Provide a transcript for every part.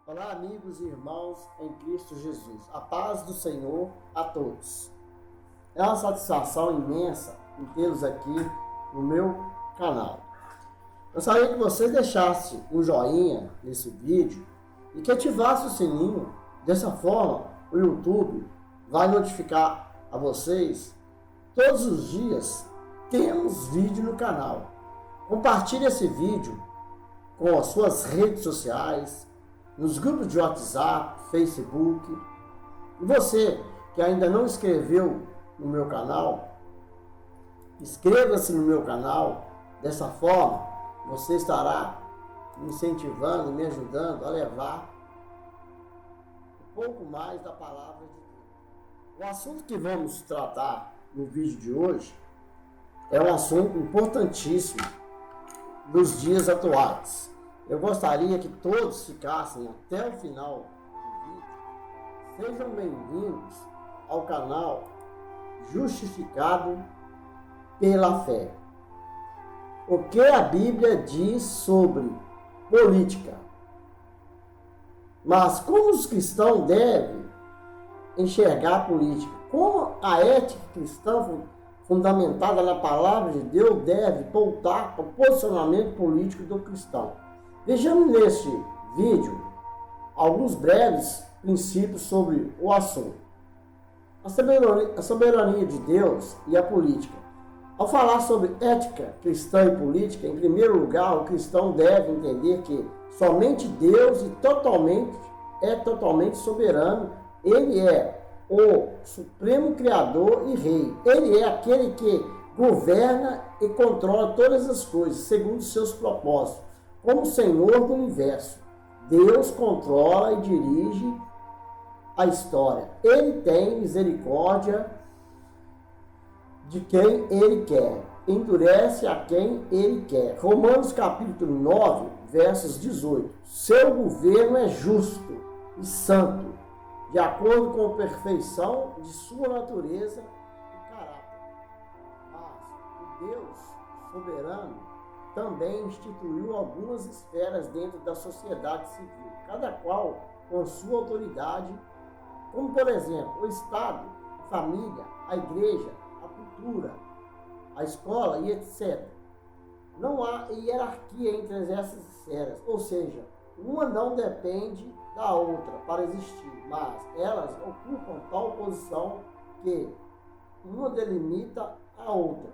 Olá, amigos e irmãos em Cristo Jesus. A paz do Senhor a todos. É uma satisfação imensa em tê-los aqui no meu canal. Gostaria que vocês deixassem um joinha nesse vídeo e que ativasse o sininho. Dessa forma, o YouTube vai notificar a vocês todos os dias. Temos vídeo no canal. Compartilhe esse vídeo com as suas redes sociais, nos grupos de WhatsApp, Facebook. E você que ainda não inscreveu no meu canal, inscreva-se no meu canal. Dessa forma, você estará me incentivando, me ajudando a levar um pouco mais da palavra de Deus. O assunto que vamos tratar no vídeo de hoje é um assunto importantíssimo nos dias atuais. Eu gostaria que todos ficassem até o final do vídeo. Sejam bem-vindos ao canal Justificado pela Fé. O que a Bíblia diz sobre política? Mas como os cristãos devem enxergar a política? Como a ética cristã fundamentada na palavra de Deus deve pautar o posicionamento político do cristão? Vejamos neste vídeo alguns breves princípios sobre o assunto. A soberania de Deus e a política. Ao falar sobre ética cristã e política, em primeiro lugar, o cristão deve entender que somente Deus é totalmente soberano. Ele é o supremo criador e rei. Ele é aquele que governa e controla todas as coisas segundo seus propósitos. Como Senhor do universo, Deus controla e dirige a história. Ele tem misericórdia de quem Ele quer, endurece a quem Ele quer. Romanos capítulo 9, versos 18. Seu governo é justo e santo, de acordo com a perfeição de sua natureza e caráter. Mas o Deus soberano também instituiu algumas esferas dentro da sociedade civil, cada qual com sua autoridade, como por exemplo o Estado, a família, a igreja, a cultura, a escola e etc. Não há hierarquia entre essas esferas, ou seja, uma não depende da outra para existir, mas elas ocupam tal posição que uma delimita a outra.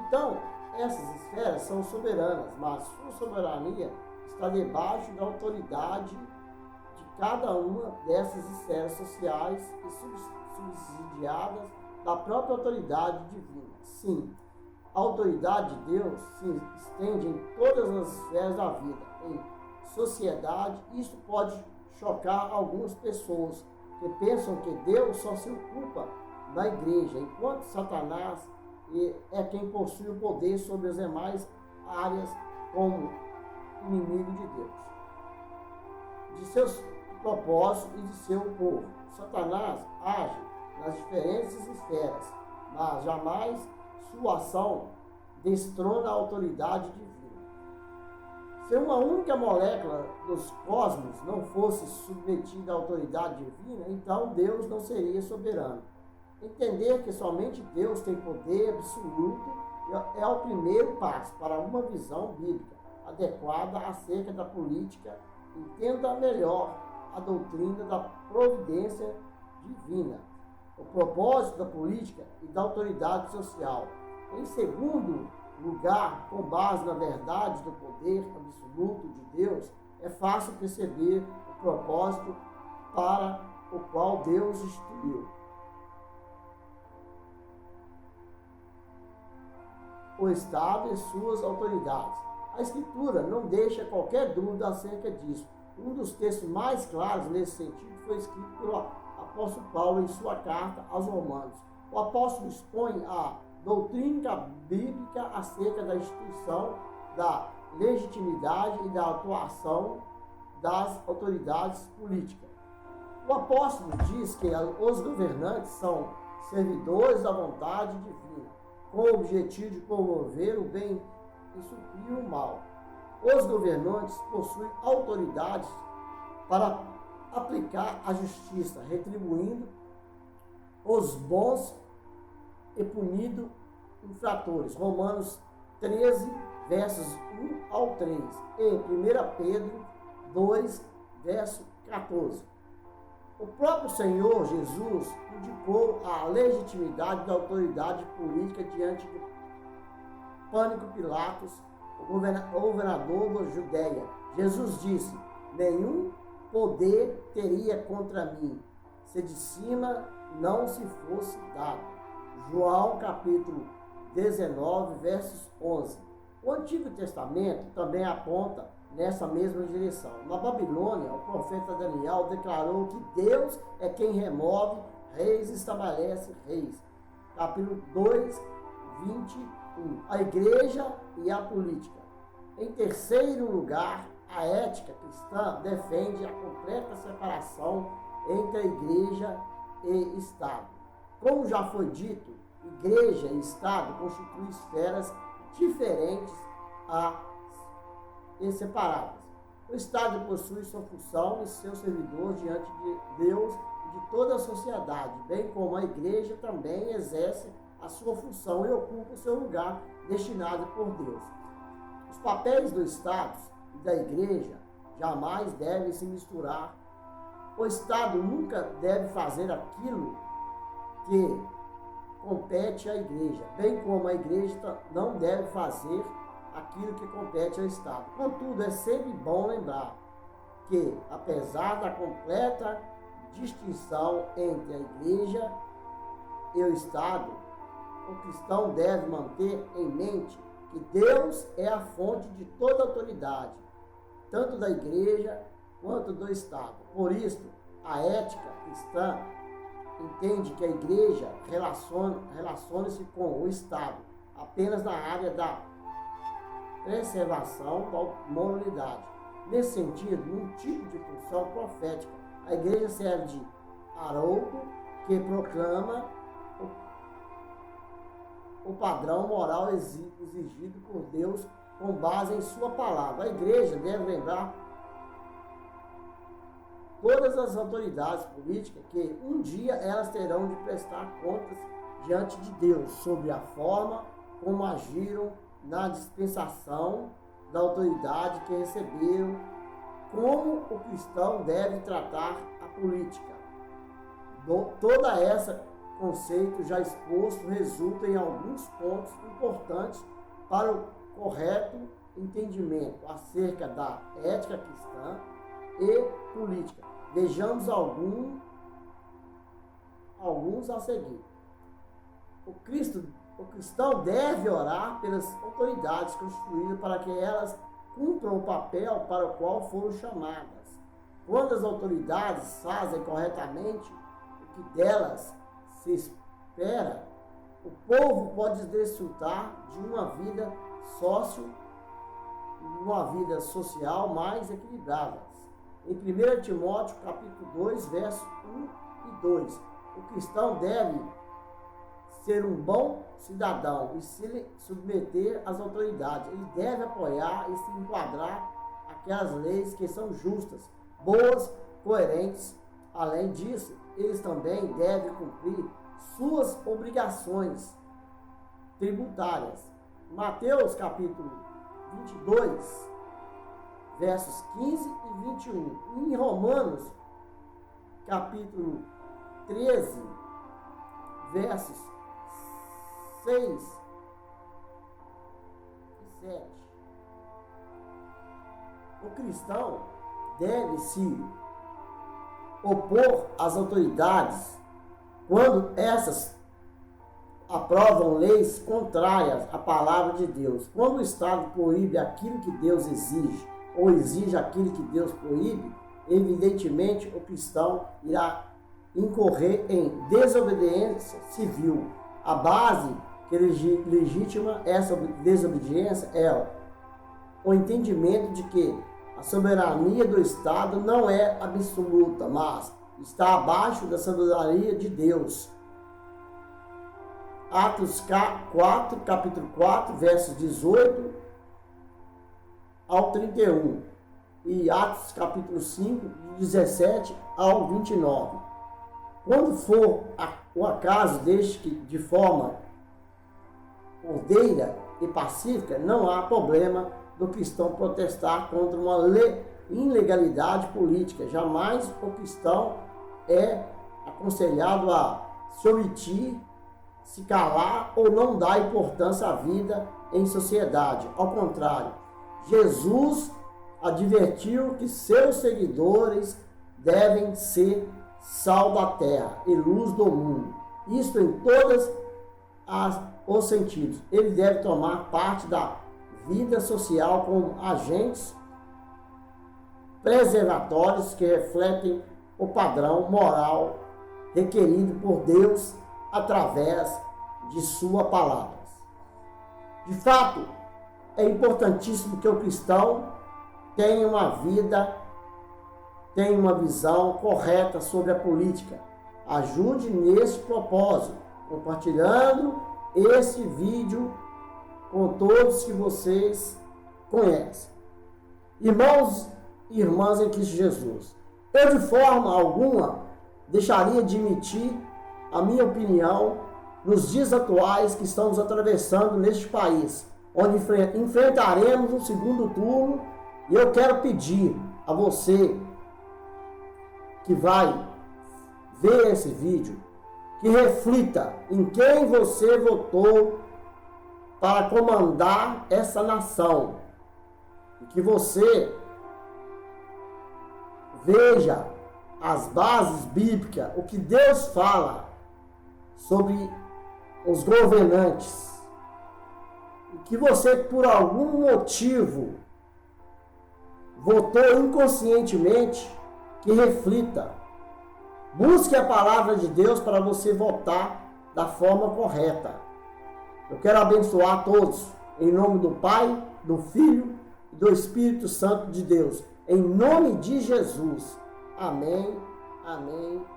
Então, essas esferas são soberanas, mas sua soberania está debaixo da autoridade de cada uma dessas esferas sociais e subsidiadas da própria autoridade divina. Sim, a autoridade de Deus se estende em todas as esferas da vida, em sociedade. Isso pode chocar algumas pessoas que pensam que Deus só se ocupa na igreja, enquanto Satanás é quem possui o poder sobre as demais áreas como inimigo de Deus, de seus propósitos e de seu povo. Satanás age nas diferentes esferas, mas jamais sua ação destrona a autoridade divina. Se uma única molécula dos cosmos não fosse submetida à autoridade divina, então Deus não seria soberano. Entender que somente Deus tem poder absoluto é o primeiro passo para uma visão bíblica adequada acerca da política. Entenda melhor a doutrina da providência divina, o propósito da política e da autoridade social. Em segundo lugar, com base na verdade do poder absoluto de Deus, é fácil perceber o propósito para o qual Deus instituiu o Estado e suas autoridades. A Escritura não deixa qualquer dúvida acerca disso. Um dos textos mais claros nesse sentido foi escrito pelo apóstolo Paulo em sua carta aos Romanos. O apóstolo expõe a doutrina bíblica acerca da instituição, da legitimidade e da atuação das autoridades políticas. O apóstolo diz que os governantes são servidores da vontade divina, com o objetivo de promover o bem e suprir o mal. Os governantes possuem autoridades para aplicar a justiça, retribuindo os bons e punindo infratores. Romanos 13, versos 1 ao 3. E 1 Pedro 2, verso 14. O próprio Senhor Jesus indicou a legitimidade da autoridade política diante de Pôncio Pilatos, o governador da Judéia. Jesus disse: nenhum poder teria contra mim, se de cima não se fosse dado. João capítulo 19, versos 11. O Antigo Testamento também aponta nessa mesma direção. Na Babilônia, o profeta Daniel declarou que Deus é quem remove reis e estabelece reis. Capítulo 2, 21. A igreja e a política. Em terceiro lugar, a ética cristã defende a completa separação entre a igreja e Estado. Como já foi dito, igreja e Estado constituem esferas diferentes e separadas. O Estado possui sua função e seu servidor diante de Deus e de toda a sociedade, bem como a igreja também exerce a sua função e ocupa o seu lugar destinado por Deus. Os papéis do Estado e da igreja jamais devem se misturar. O Estado nunca deve fazer aquilo que compete à igreja, bem como a igreja não deve fazer aquilo que compete ao Estado. Contudo, é sempre bom lembrar que, apesar da completa distinção entre a igreja e o Estado, o cristão deve manter em mente que Deus é a fonte de toda autoridade, tanto da igreja quanto do Estado. Por isso, a ética cristã entende que a igreja relaciona-se com o Estado apenas na área da preservação da moralidade. Nesse sentido, num tipo de função profética, a igreja serve de arauto que proclama o padrão moral exigido por Deus com base em sua palavra. A igreja deve lembrar todas as autoridades políticas que um dia elas terão de prestar contas diante de Deus sobre a forma como agiram na dispensação da autoridade que receberam, como o cristão deve tratar a política. Toda essa conceito já exposto resulta em alguns pontos importantes para o correto entendimento acerca da ética cristã e política. Vejamos alguns a seguir. O cristão deve orar pelas autoridades constituídas para que elas cumpram o papel para o qual foram chamadas. Quando as autoridades fazem corretamente o que delas se espera, o povo pode desfrutar de uma vida social mais equilibrada. Em 1 Timóteo capítulo 2, versos 1 e 2, o cristão deve ser um bom cidadão e se submeter às autoridades. Ele deve apoiar e se enquadrar aquelas leis que são justas, boas, coerentes. Além disso, eles também devem cumprir suas obrigações tributárias. Mateus capítulo 22, versos 15 e 21. E em Romanos capítulo 13, versos 6 e 7. O cristão deve se opor às autoridades quando essas aprovam leis contrárias à palavra de Deus. Quando o Estado proíbe aquilo que Deus exige, ou exige aquilo que Deus proíbe, evidentemente o cristão irá incorrer em desobediência civil. A base que legitima essa desobediência é o entendimento de que a soberania do Estado não é absoluta, mas está abaixo da soberania de Deus. Atos 4, capítulo 4, versos 18 ao 31. E Atos capítulo 5, 17 ao 29. Quando for o acaso desde que de forma ordeira e pacífica, não há problema do cristão protestar contra uma ilegalidade política. Jamais o cristão é aconselhado a se omitir, se calar ou não dar importância à vida em sociedade. Ao contrário, Jesus advertiu que seus seguidores devem ser sal da terra e luz do mundo. Isso em todos os sentidos. Ele deve tomar parte da vida social como agentes preservatórios que refletem o padrão moral requerido por Deus através de sua palavra. De fato, é importantíssimo que o cristão tenha uma visão correta sobre a política. Ajude nesse propósito, compartilhando esse vídeo com todos que vocês conhecem. Irmãos e irmãs em Cristo Jesus, eu de forma alguma deixaria de emitir a minha opinião nos dias atuais que estamos atravessando neste país, onde enfrentaremos um segundo turno, e eu quero pedir a você que vai ver esse vídeo, que reflita em quem você votou para comandar essa nação, e que você veja as bases bíblicas, o que Deus fala sobre os governantes, e que você, por algum motivo, votou inconscientemente, que reflita. Busque a palavra de Deus para você votar da forma correta. Eu quero abençoar todos, em nome do Pai, do Filho e do Espírito Santo de Deus. Em nome de Jesus. Amém, amém.